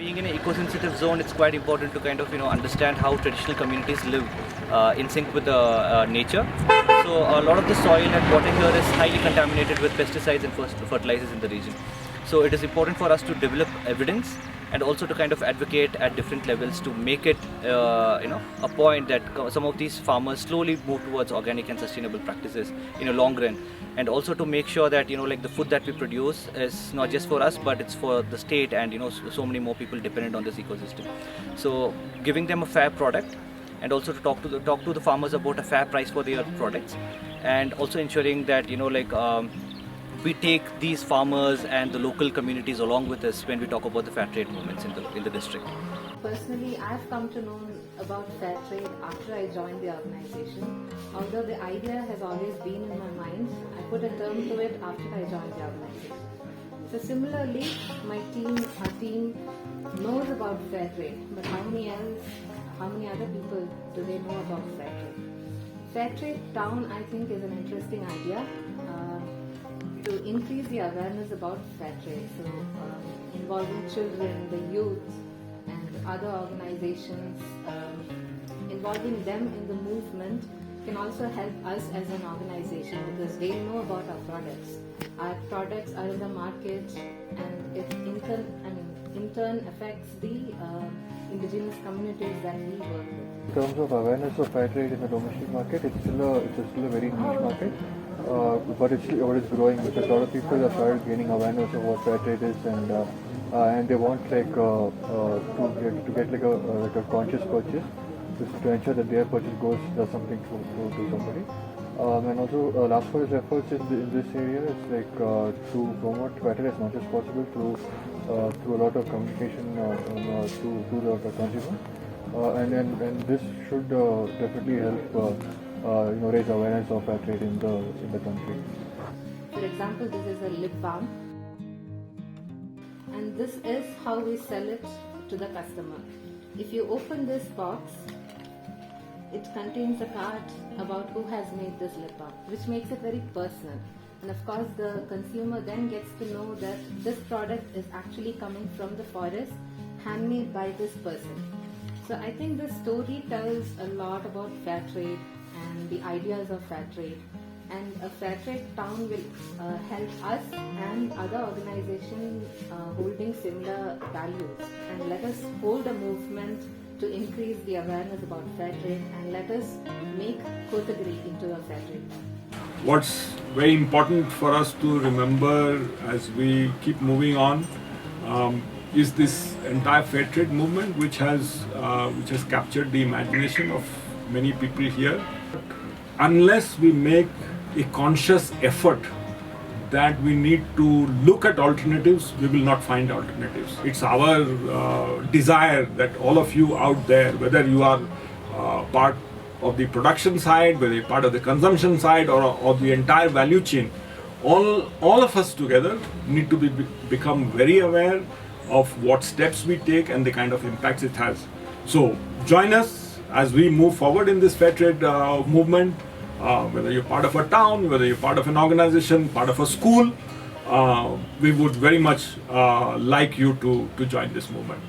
Being in an eco-sensitive zone, it's quite important to kind of understand how traditional communities live in sync with nature. So a lot of the soil and water here is highly contaminated with pesticides and fertilizers in the region. So it is important for us to develop evidence and also to kind of advocate at different levels to make it a point that some of these farmers slowly move towards organic and sustainable practices in a long run, and also to make sure that the food that we produce is not just for us but it's for the state and so many more people dependent on this ecosystem. So giving them a fair product and also to talk to the farmers about a fair price for their products, and also ensuring that we take these farmers and the local communities along with us when we talk about the fair trade movements in the district. Personally, I've come to know about fair trade after I joined the organization. Although the idea has always been in my mind, I put a term to it after I joined the organization. So similarly, our team knows about fair trade, but how many other people do they know about fair trade? Fair trade town, I think, is an interesting idea. To increase the awareness about fair trade, so involving children, the youth and other organizations, involving them in the movement can also help us as an organization, because they know about our products. Our products are in the market, and it in turn affects the indigenous communities that we work with. In terms of awareness of fair trade in the domestic market, it's still a very niche market. But it's growing, because a lot of people have started gaining awareness of what fair trade is, and they want to get like a conscious purchase to ensure that their purchase does something to somebody. And also last for his efforts in this area is like to promote fair trade as much as possible through a lot of communication to the consumer, and this should definitely help raise awareness of fair trade in the country. For example, this is a lip balm, and this is how we sell it to the customer. If you open this box, it contains a card about who has made this lip balm, which makes it very personal. And of course, the consumer then gets to know that this product is actually coming from the forest, handmade by this person. So I think this story tells a lot about fair trade and the ideas of fair trade, and a fair trade town will help us and other organizations holding similar values, and let us hold a movement to increase the awareness about fair trade, and let us make Kotagiri into a fair trade town. What's very important for us to remember as we keep moving on is this entire fair trade movement, which has captured the imagination of many people here. Unless we make a conscious effort that we need to look at alternatives, we will not find alternatives. It's our desire that all of you out there, whether you are part of the production side, whether you're part of the consumption side, or the entire value chain, all of us together need to become very aware of what steps we take and the kind of impacts it has. So join us as we move forward in this fair trade movement. Whether you're part of a town, whether you're part of an organization, part of a school, we would very much like you to join this movement.